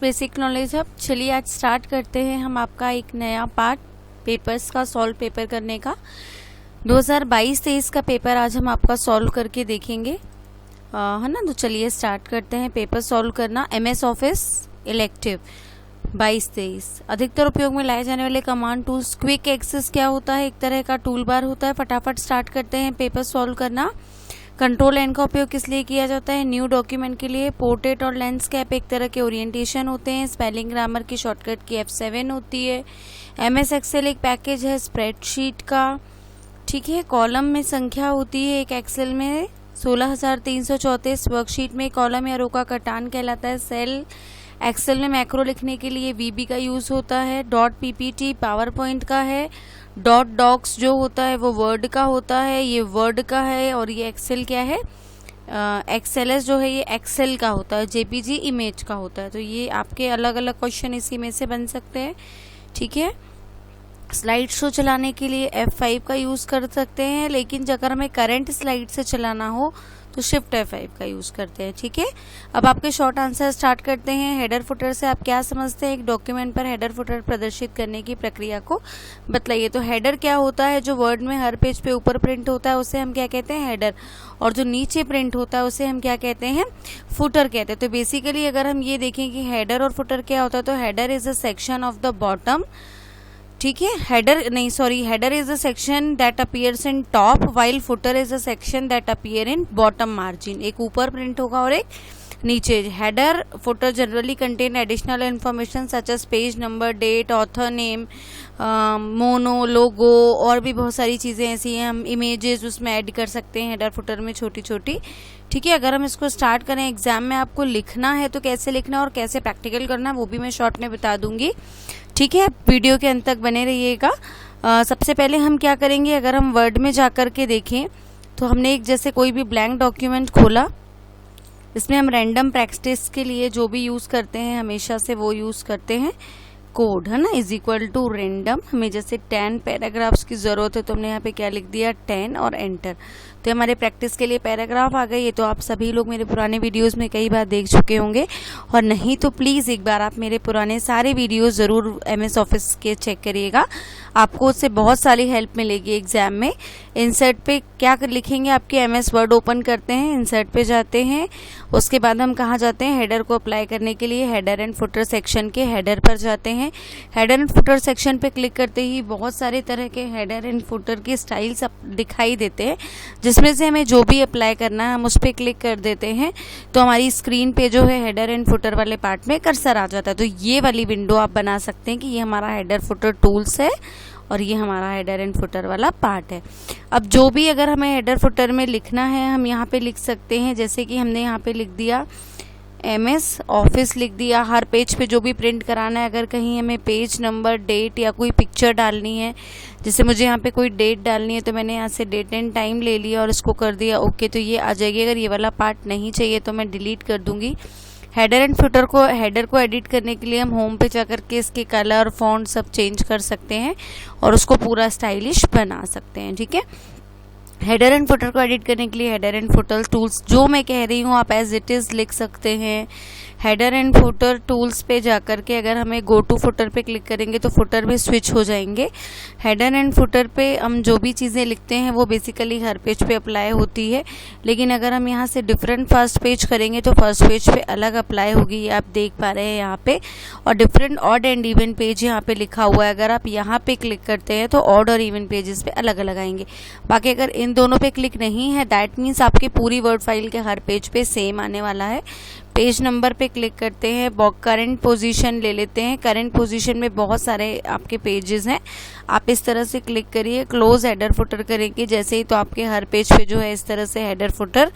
Basic knowledge hub. चलिए आज start करते हैं हम आपका एक नया पार्ट पेपर्स का सॉल्व पेपर करने का। 2022-23 का पेपर आज हम आपका सॉल्व करके देखेंगे, है ना। तो चलिए स्टार्ट करते हैं पेपर सॉल्व करना। MS ऑफिस इलेक्टिव 22-23 अधिकतर उपयोग में लाए जाने वाले कमांड टूल्स। क्विक एक्सेस क्या होता है? एक तरह का टूल बार होता है। फटाफट स्टार्ट करते हैं पेपर सॉल्व करना। कंट्रोल एन का उपयोग किस लिए किया जाता है? न्यू डॉक्यूमेंट के लिए। पोर्ट्रेट और लैंडस्केप एक तरह के ओरिएंटेशन होते हैं। स्पेलिंग ग्रामर की शॉर्टकट की F7 होती है। MS एक्सेल एक पैकेज है स्प्रेडशीट का, ठीक है। कॉलम में संख्या होती है एक एक्सेल में 16,334। वर्कशीट में कॉलम या रो का कटान कहलाता है सेल। एक्सेल में मैक्रो लिखने के लिए VB का यूज होता है। .ppt पावर पॉइंट का है। .docs जो होता है वो वर्ड का होता है, ये वर्ड का है। और ये एक्सेल क्या है? XLS जो है ये एक्सेल का होता है। JPG इमेज का होता है। तो ये आपके अलग अलग क्वेश्चन इसी में से बन सकते हैं, ठीक है। स्लाइड शो चलाने के लिए F5 का यूज कर सकते हैं, लेकिन अगर हमें करंट स्लाइड से चलाना हो तो शिफ्ट F5 का यूज करते हैं, ठीक है। अब आपके शॉर्ट आंसर स्टार्ट करते हैं। हेडर फुटर से आप क्या समझते हैं? एक डॉक्यूमेंट पर हेडर फुटर प्रदर्शित करने की प्रक्रिया को बतलाइए। तो हेडर क्या होता है? जो वर्ड में हर पेज पे ऊपर प्रिंट होता है उसे हम क्या कहते हैं? हेडर। और जो नीचे प्रिंट होता है उसे हम क्या कहते हैं? फुटर कहते हैं। तो बेसिकली अगर हम ये देखें कि हेडर और फुटर क्या होता है, तो header is a section of the bottom, ठीक है। Header is a section that appears in top, while footer is a section that appear in bottom margin. एक ऊपर प्रिंट होगा और एक नीचे। Header footer generally contain additional information such as page number, date, author name, mono, logo और भी बहुत सारी चीज़ें ऐसी हैं। हम इमेजेस उसमें ऐड कर सकते हैं हेडर फुटर में, छोटी छोटी, ठीक है। अगर हम इसको स्टार्ट करें, एग्जाम में आपको लिखना है तो कैसे लिखना और कैसे प्रैक्टिकल करना वो भी मैं शॉर्ट में बता दूंगी, ठीक है। वीडियो के अंत तक बने रहिएगा। सबसे पहले हम क्या करेंगे, अगर हम वर्ड में जा कर के देखें तो हमने एक जैसे कोई भी ब्लैंक डॉक्यूमेंट खोला, इसमें हम रैंडम प्रैक्टिस के लिए जो भी यूज़ करते हैं हमेशा से वो यूज़ करते हैं कोड, है ना, इज इक्वल टू रैंडम। हमें जैसे 10 पैराग्राफ्स की ज़रूरत है तो हमने यहाँ पे क्या लिख दिया? 10 और एंटर। तो हमारे प्रैक्टिस के लिए पैराग्राफ आ गए। ये तो आप सभी लोग मेरे पुराने वीडियोस में कई बार देख चुके होंगे, और नहीं तो प्लीज़ एक बार आप मेरे पुराने सारे वीडियोस ज़रूर MS ऑफिस के चेक करिएगा। आपको उससे बहुत सारी हेल्प मिलेगी एग्जाम में। इंसर्ट पे क्या लिखेंगे? आपके MS वर्ड ओपन करते हैं, इंसर्ट पे जाते हैं, उसके बाद हम कहाँ जाते हैं? हेडर को अप्लाई करने के लिए हेडर एंड फुटर सेक्शन के हेडर पर जाते हैं। हेडर एंड फुटर सेक्शन पे क्लिक करते ही बहुत सारे तरह के हेडर एंड फुटर के स्टाइल्स दिखाई देते हैं, जिसमें से हमें जो भी अप्लाई करना है हम उस पर क्लिक कर देते हैं तो हमारी स्क्रीन पे जो है हेडर एंड फुटर वाले पार्ट में कर्सर आ जाता है। तो ये वाली विंडो आप बना सकते हैं कि ये हमारा हेडर फुटर टूल्स है और ये हमारा हेडर एंड फुटर वाला पार्ट है। अब जो भी अगर हमें हेडर फुटर में लिखना है हम यहाँ पे लिख सकते हैं, जैसे कि हमने यहाँ पे लिख दिया MS ऑफिस लिख दिया। हर पेज पे जो भी प्रिंट कराना है, अगर कहीं हमें पेज नंबर, डेट या कोई पिक्चर डालनी है, जैसे मुझे यहाँ पे कोई डेट डालनी है तो मैंने यहाँ से डेट एंड टाइम ले लिया और इसको कर दिया ओके, तो ये आ जाएगी। अगर ये वाला पार्ट नहीं चाहिए तो मैं डिलीट कर दूंगी। हेडर एंड फुटर को, हेडर को एडिट करने के लिए हम होम पे जाकर के इसके कलर, फॉन्ट सब चेंज कर सकते हैं और उसको पूरा स्टाइलिश बना सकते हैं, ठीक है। हेडर एंड फुटर को एडिट करने के लिए हेडर एंड फुटर टूल्स जो मैं कह रही हूँ आप एज इट इज़ लिख सकते हैं। हेडर एंड फुटर टूल्स पे जाकर के अगर हमें गो टू फुटर पे क्लिक करेंगे तो फुटर में स्विच हो जाएंगे। हेडर एंड फुटर पे हम जो भी चीज़ें लिखते हैं वो बेसिकली हर पेज पे अप्लाई होती है, लेकिन अगर हम यहाँ से डिफरेंट फर्स्ट पेज करेंगे तो फर्स्ट पेज पे अलग अप्लाई होगी, ये आप देख पा रहे हैं यहाँ पे। और different odd and even page यहाँ पे लिखा हुआ है, अगर आप यहाँ पे क्लिक करते हैं तो ऑड और इवन पेजेस पे अलग अलग आएंगे। बाकी अगर इन दोनों पे क्लिक नहीं है दैट मीन्स आपकी पूरी वर्ड फाइल के हर पेज पे सेम आने वाला है। पेज नंबर पे क्लिक करते हैं, करंट पोजीशन ले लेते हैं। करंट पोजीशन में बहुत सारे आपके पेजेस हैं, आप इस तरह से क्लिक करिए। क्लोज हेडर फुटर करेंगे जैसे ही तो आपके हर पेज पे जो है इस तरह से हेडर फुटर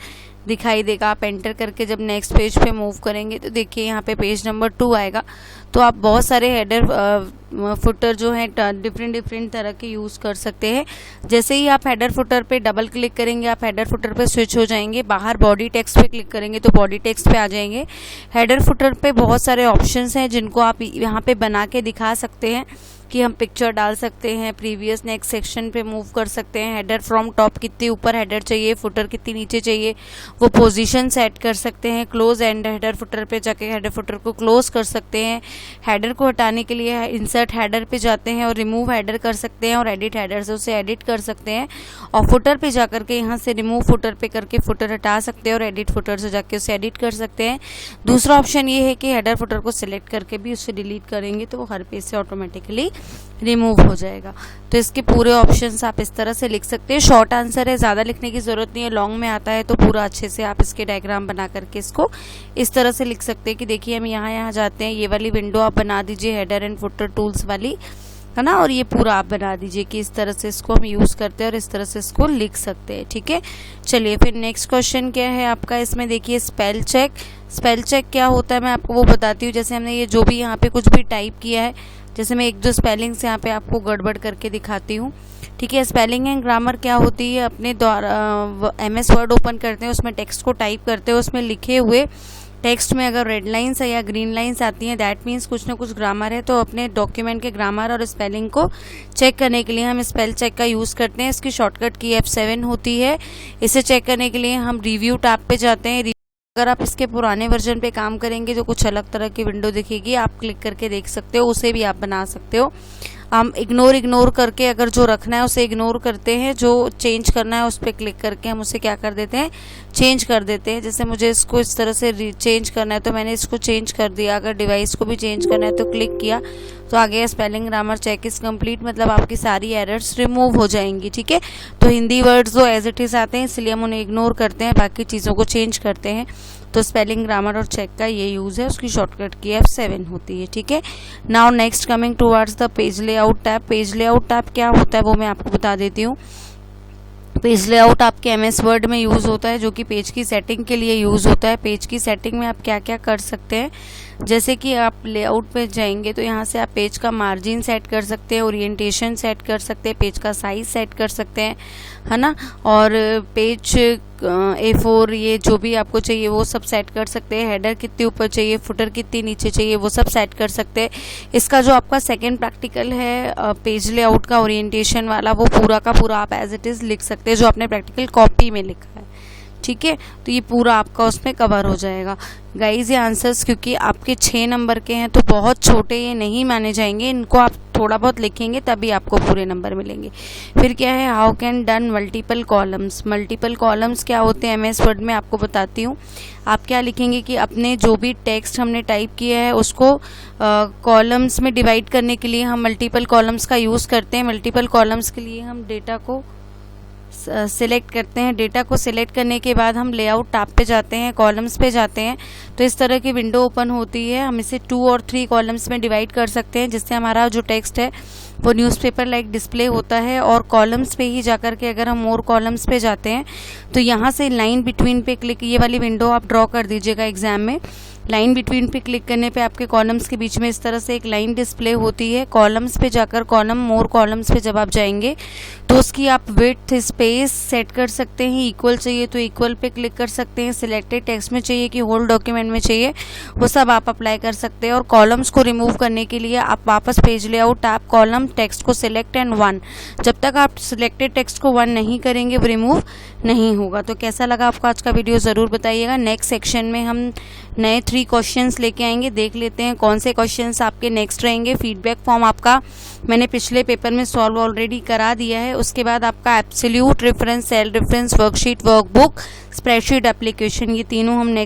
दिखाई देगा। आप एंटर करके जब नेक्स्ट पेज पे मूव करेंगे तो देखिए यहाँ पे पेज नंबर 2 आएगा। तो आप बहुत सारे हेडर फुटर जो है डिफरेंट तरह के यूज़ कर सकते हैं। जैसे ही आप हेडर फुटर पे डबल क्लिक करेंगे आप हेडर फुटर पे स्विच हो जाएंगे। बाहर बॉडी टेक्स्ट पे क्लिक करेंगे तो बॉडी टेक्स्ट पे आ जाएंगे। हेडर फुटर पे बहुत सारे ऑप्शंस हैं जिनको आप यहाँ पे बना के दिखा सकते हैं। कि हम पिक्चर डाल सकते हैं, प्रीवियस नेक्स्ट सेक्शन पे मूव कर सकते हैं, हेडर फ्रॉम टॉप कितनी ऊपर हेडर चाहिए, फुटर कितनी नीचे चाहिए वो पोजीशन सेट कर सकते हैं, क्लोज एंड हेडर फुटर पे जाके हेडर फुटर को क्लोज कर सकते हैं, हेडर को हटाने के लिए इंसर्ट हेडर पे जाते हैं और रिमूव हेडर कर सकते हैं और एडिट हेडर से उसे एडिट कर सकते हैं, और फुटर पे जाकर के यहाँ से रिमूव फुटर पे करके फुटर हटा सकते हैं और एडिट फुटर से जाके उसे एडिट कर सकते हैं। दूसरा ऑप्शन ये है कि हेडर फुटर को सिलेक्ट करके भी उसे डिलीट करेंगे तो वो हर पेज से ऑटोमेटिकली रिमूव हो जाएगा। तो इसके पूरे ऑप्शंस आप इस तरह से लिख सकते हैं। शॉर्ट आंसर है, ज़्यादा लिखने की ज़रूरत नहीं है। लॉन्ग में आता है तो पूरा अच्छे से आप इसके डायग्राम बना करके इसको इस तरह से लिख सकते हैं कि देखिए हम यहाँ जाते हैं, ये वाली विंडो आप बना दीजिए हेडर एंड फुटर टूल्स वाली, है ना, और ये पूरा आप बना दीजिए कि इस तरह से इसको हम यूज़ करते हैं और इस तरह से इसको लिख सकते हैं। ठीक है, चलिए फिर नेक्स्ट क्वेश्चन क्या है आपका, इसमें देखिए स्पेल चेक। स्पेल चेक क्या होता है मैं आपको वो बताती हूँ। जैसे हमने ये जो भी यहाँ पे कुछ भी टाइप किया है, जैसे मैं एक दो स्पेलिंग्स यहाँ पे आपको गड़बड़ करके दिखाती हूँ। ठीक है, स्पेलिंग एंड ग्रामर क्या होती है, अपने द्वारा MS वर्ड ओपन करते हैं, उसमें टेक्स्ट को टाइप करते हैं, उसमें लिखे हुए टेक्स्ट में अगर रेड लाइन्स है या ग्रीन लाइन्स आती हैं दैट मीन्स कुछ ना कुछ ग्रामर है। तो अपने डॉक्यूमेंट के ग्रामर और स्पेलिंग को चेक करने के लिए हम स्पेल चेक का यूज़ करते हैं। इसकी शॉर्टकट की F7 होती है। इसे चेक करने के लिए हम रिव्यू टैब पे जाते हैं। अगर आप इसके पुराने वर्जन पे काम करेंगे तो कुछ अलग तरह की विंडो दिखेगी, आप क्लिक करके देख सकते हो, उसे भी आप बना सकते हो। हम इग्नोर करके अगर जो रखना है उसे इग्नोर करते हैं, जो चेंज करना है उस पर क्लिक करके हम उसे क्या कर देते हैं, चेंज कर देते हैं। जैसे मुझे इसको इस तरह से चेंज करना है तो मैंने इसको चेंज कर दिया। अगर डिवाइस को भी चेंज करना है तो क्लिक किया तो आगे spelling grammar check is complete, मतलब आपकी सारी एरर्स रिमूव हो जाएंगी। ठीक है, तो हिंदी वर्ड्स जो एज इट इज आते हैं इसलिए हम उन्हें इग्नोर करते हैं, बाकी चीज़ों को चेंज करते हैं। तो स्पेलिंग ग्रामर और चेक का ये यूज़ है, उसकी शॉर्टकट की F7 होती है। ठीक है, now next coming towards the page layout tab. Page layout tab क्या होता है वो मैं आपको बता देती हूँ। पेज लेआउट आपके MS वर्ड में यूज़ होता है, जो कि पेज की सेटिंग के लिए यूज़ होता है। पेज की सेटिंग में आप क्या क्या कर सकते हैं, जैसे कि आप लेआउट पे जाएंगे तो यहाँ से आप पेज का मार्जिन सेट कर सकते हैं, ओरिएंटेशन सेट कर सकते हैं, पेज का साइज सेट कर सकते हैं, है ना, और पेज A4 ये जो भी आपको चाहिए वो सब सेट कर सकते हैं। हेडर कितनी ऊपर चाहिए, फुटर कितनी नीचे चाहिए वो सब सेट कर सकते हैं। इसका जो आपका सेकंड प्रैक्टिकल है पेज लेआउट का ओरिएंटेशन वाला, वो पूरा का पूरा आप एज इट इज़ लिख सकते हैं जो आपने प्रैक्टिकल कॉपी में लिखा है। ठीक है, तो ये पूरा आपका उसमें कवर हो जाएगा। गाइज ये आंसर्स क्योंकि आपके 6 नंबर के हैं तो बहुत छोटे ये नहीं माने जाएंगे, इनको आप थोड़ा बहुत लिखेंगे तभी आपको पूरे नंबर मिलेंगे। फिर क्या है, how can done multiple columns. Multiple columns क्या होते हैं MS वर्ड में आपको बताती हूँ। आप क्या लिखेंगे कि अपने जो भी टेक्स्ट हमने टाइप किया है उसको कॉलम्स में डिवाइड करने के लिए हम मल्टीपल कॉलम्स का यूज़ करते हैं। मल्टीपल कॉलम्स के लिए हम डेटा को सिलेक्ट करते हैं। डेटा को सिलेक्ट करने के बाद हम लेआउट टैब पे जाते हैं, कॉलम्स पे जाते हैं, तो इस तरह की विंडो ओपन होती है। हम इसे 2 और 3 कॉलम्स में डिवाइड कर सकते हैं, जिससे हमारा जो टेक्स्ट है वो न्यूज़पेपर लाइक डिस्प्ले होता है। और कॉलम्स पे ही जाकर के अगर हम मोर कॉलम्स पे जाते हैं तो यहाँ से लाइन बिटवीन पे क्लिक, ये वाली विंडो आप ड्रॉ कर दीजिएगा एग्जाम में। लाइन बिटवीन पे क्लिक करने पे आपके कॉलम्स के बीच में इस तरह से एक लाइन डिस्प्ले होती है। कॉलम्स पे जाकर कॉलम मोर कॉलम्स पे जब आप जाएंगे तो उसकी आप विड्थ स्पेस सेट कर सकते हैं। इक्वल चाहिए तो इक्वल पे क्लिक कर सकते हैं। सिलेक्टेड टेक्स्ट में चाहिए कि होल डॉक्यूमेंट में चाहिए, वो सब आप अप्लाई कर सकते हैं। और कॉलम्स को रिमूव करने के लिए आप वापस page layout tab, column, text को सिलेक्ट एंड 1, जब तक आप सिलेक्टेड टेक्स्ट को 1 नहीं करेंगे वो रिमूव नहीं होगा। तो कैसा लगा आपको आज का वीडियो ज़रूर बताइएगा। नेक्स्ट सेक्शन में हम नए 3 क्वेश्चंस लेके आएंगे, देख लेते हैं कौन से क्वेश्चंस आपके नेक्स्ट रहेंगे। फीडबैक फॉर्म आपका मैंने पिछले पेपर में सॉल्व ऑलरेडी करा दिया है। उसके बाद आपका absolute reference, cell reference, worksheet, workbook, spreadsheet application, ये तीनों हम